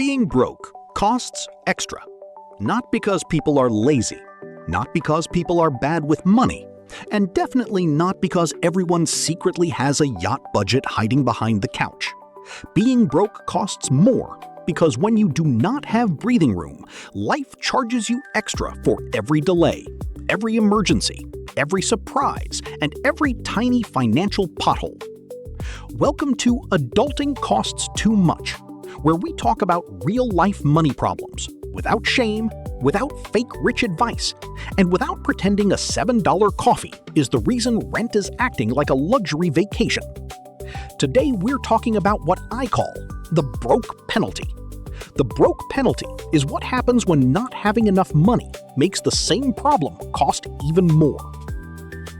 Being broke costs extra. Not because people are lazy, not because people are bad with money, and definitely not because everyone secretly has a yacht budget hiding behind the couch. Being broke costs more because when you do not have breathing room, life charges you extra for every delay, every emergency, every surprise, and every tiny financial pothole. Welcome to Adulting Costs Too Much, where we talk about real-life money problems without shame, without fake rich advice, and without pretending a $7 coffee is the reason rent is acting like a luxury vacation. Today we're talking about what I call the broke penalty. The broke penalty is what happens when not having enough money makes the same problem cost even more.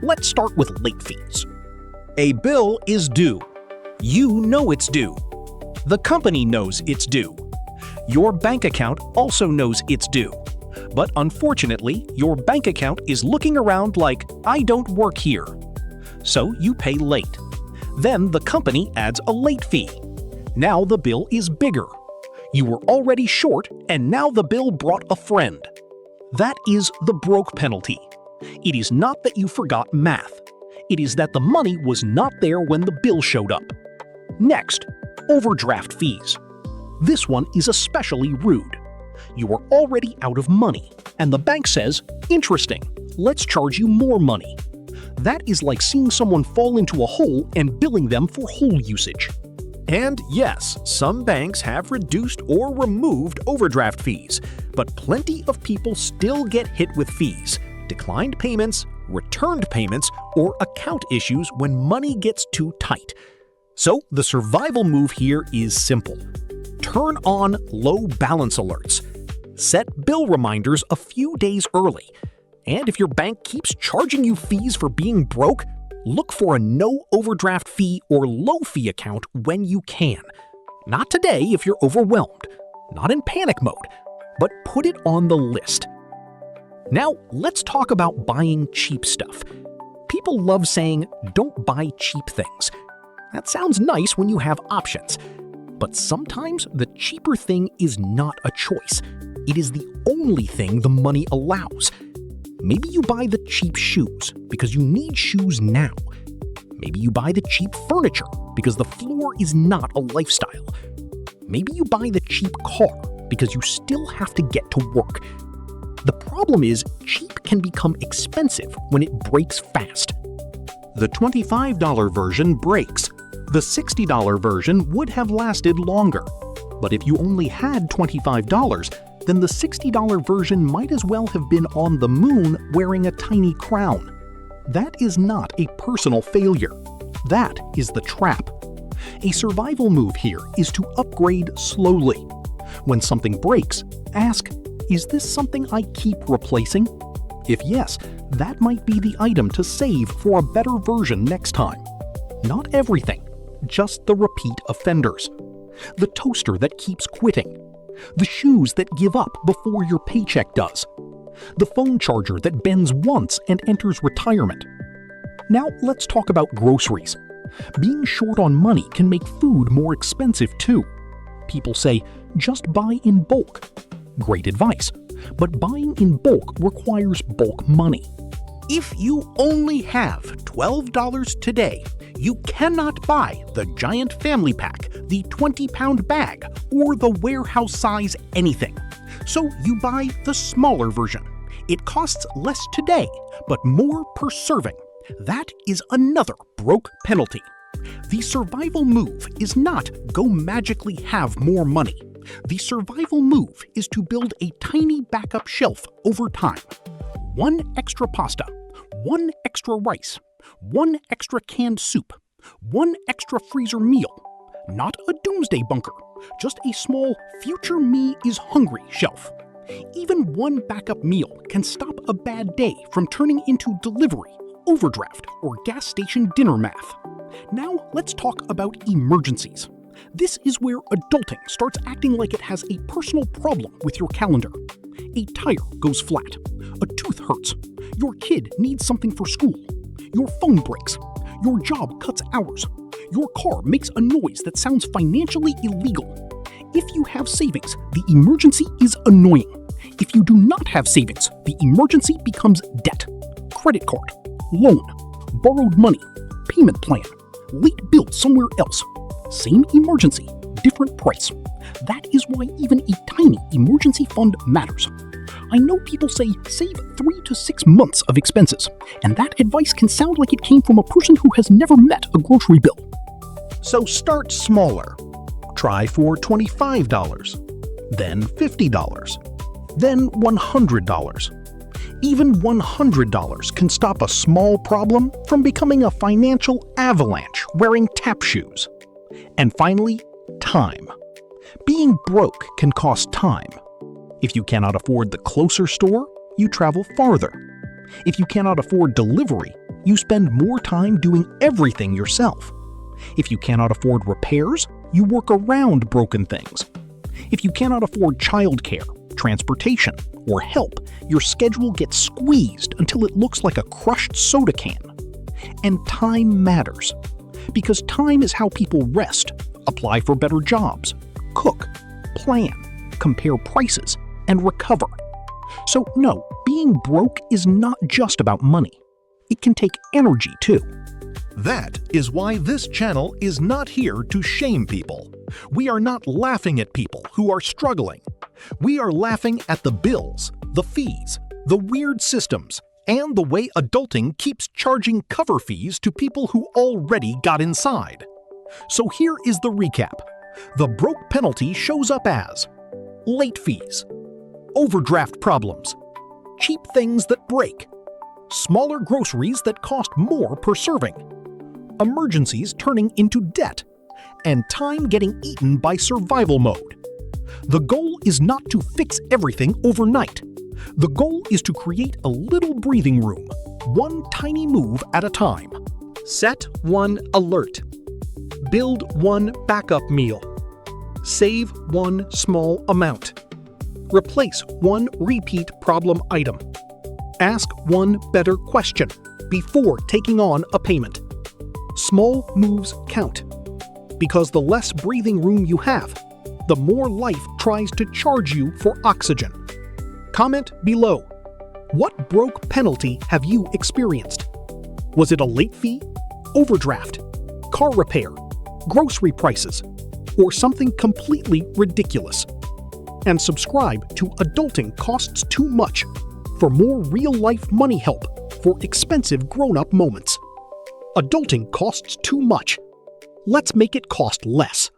Let's start with late fees. A bill is due. You know it's due. The company knows it's due. Your bank account also knows it's due. But unfortunately, your bank account is looking around like, I don't work here. So you pay late. Then the company adds a late fee. Now the bill is bigger. You were already short, and now the bill brought a friend. That is the broke penalty. It is not that you forgot math. It is that the money was not there when the bill showed up. Next, overdraft fees. This one is especially rude. You are already out of money, and the bank says, interesting, let's charge you more money. That is like seeing someone fall into a hole and billing them for hole usage. And yes, some banks have reduced or removed overdraft fees, but plenty of people still get hit with fees, declined payments, returned payments, or account issues when money gets too tight. So the survival move here is simple. Turn on low balance alerts. Set bill reminders a few days early. And if your bank keeps charging you fees for being broke, look for a no overdraft fee or low fee account when you can. Not today if you're overwhelmed, not in panic mode, but put it on the list. Now let's talk about buying cheap stuff. People love saying, don't buy cheap things. That sounds nice when you have options. But sometimes the cheaper thing is not a choice. It is the only thing the money allows. Maybe you buy the cheap shoes because you need shoes now. Maybe you buy the cheap furniture because the floor is not a lifestyle. Maybe you buy the cheap car because you still have to get to work. The problem is, cheap can become expensive when it breaks fast. The $25 version breaks. The $60 version would have lasted longer. But if you only had $25, then the $60 version might as well have been on the moon wearing a tiny crown. That is not a personal failure. That is the trap. A survival move here is to upgrade slowly. When something breaks, ask, is this something I keep replacing? If yes, that might be the item to save for a better version next time. Not everything, just the repeat offenders. The toaster that keeps quitting. The shoes that give up before your paycheck does. The phone charger that bends once and enters retirement. Now let's talk about groceries. Being short on money can make food more expensive too. People say, just buy in bulk. Great advice, but buying in bulk requires bulk money. If you only have $12 today, you cannot buy the giant family pack, the 20-pound bag, or the warehouse size anything. So you buy the smaller version. It costs less today, but more per serving. That is another broke penalty. The survival move is not go magically have more money. The survival move is to build a tiny backup shelf over time. One extra pasta, one extra rice, one extra canned soup, one extra freezer meal. Not a doomsday bunker, just a small future me is hungry shelf. Even one backup meal can stop a bad day from turning into delivery, overdraft, or gas station dinner math. Now let's talk about emergencies. This is where adulting starts acting like it has a personal problem with your calendar. A tire goes flat. A tooth hurts. Your kid needs something for school. Your phone breaks. Your job cuts hours. Your car makes a noise that sounds financially illegal. If you have savings, the emergency is annoying. If you do not have savings, the emergency becomes debt, credit card, loan, borrowed money, payment plan, late bill somewhere else. Same emergency, different price. That is why even a tiny emergency fund matters. I know people say save 3 to 6 months of expenses, and that advice can sound like it came from a person who has never met a grocery bill. So start smaller. Try for $25, then $50, then $100. Even $100 can stop a small problem from becoming a financial avalanche wearing tap shoes. And finally, time. Being broke can cost time. If you cannot afford the closer store, you travel farther. If you cannot afford delivery, you spend more time doing everything yourself. If you cannot afford repairs, you work around broken things. If you cannot afford childcare, transportation, or help, your schedule gets squeezed until it looks like a crushed soda can. And time matters, because time is how people rest, apply for better jobs, cook, plan, compare prices, and recover. So no, being broke is not just about money. It can take energy too. That is why this channel is not here to shame people. We are not laughing at people who are struggling. We are laughing at the bills, the fees, the weird systems, and the way adulting keeps charging cover fees to people who already got inside. So here is the recap. The broke penalty shows up as late fees, overdraft problems, cheap things that break, smaller groceries that cost more per serving, emergencies turning into debt, and time getting eaten by survival mode. The goal is not to fix everything overnight. The goal is to create a little breathing room, one tiny move at a time. Set one alert. Build one backup meal. Save one small amount. Replace one repeat problem item. Ask one better question before taking on a payment. Small moves count, because the less breathing room you have, the more life tries to charge you for oxygen. Comment below. What broke penalty have you experienced? Was it a late fee, overdraft, car repair, grocery prices, or something completely ridiculous? And subscribe to Adulting Costs Too Much for more real-life money help for expensive grown-up moments. Adulting costs too much. Let's make it cost less.